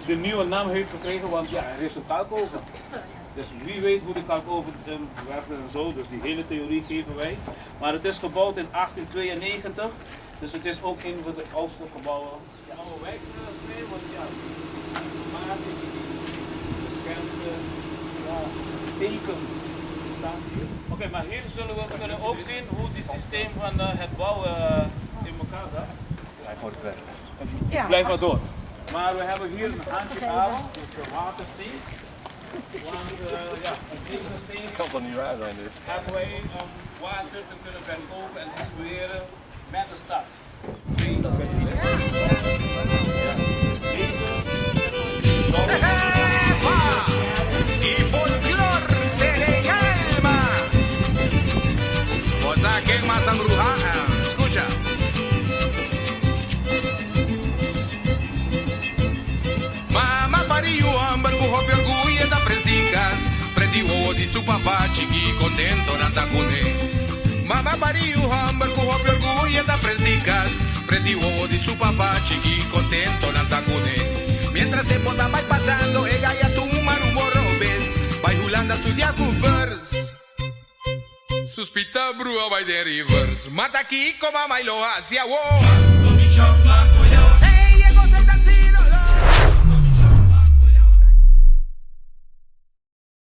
De nieuwe naam heeft gekregen, want ja, er is een kalkoven. Dus wie weet hoe de kalkoven werkt en zo, dus die hele theorie geven wij. Maar het is gebouwd in 1892, dus het is ook een van de oudste gebouwen. Ja, oude wijk, want ja, informatie, beschermde teken staat hier. Oké, maar hier zullen we kunnen ook zien hoe het systeem van het bouwen in elkaar zat. Ja. Blijf maar door. Maar we hebben hier een handje aan, dus de watersteen. Want ja, op deze steen kan toch niet waar zijn dit? hebben wij om water te kunnen verkopen en distribueren met de stad. Dat weet ik niet. Ja, dus deze. Y folclor de alma. Cosa que más embrujada. Escucha. Mama pariu amber ku hopio guie da presicas. Preti wo di su papá chiqui contento nantacune. Mama pariu amber ku hopio guie da presicas. Preti wo di su papá chiqui contento nantacune. Mientras tiempo está vai pasando, ella ya tu marumo robes. Vai hunlanda estudiar covers. Suspita brua vai de rivers. Mata aqui como a mailo hacia wo.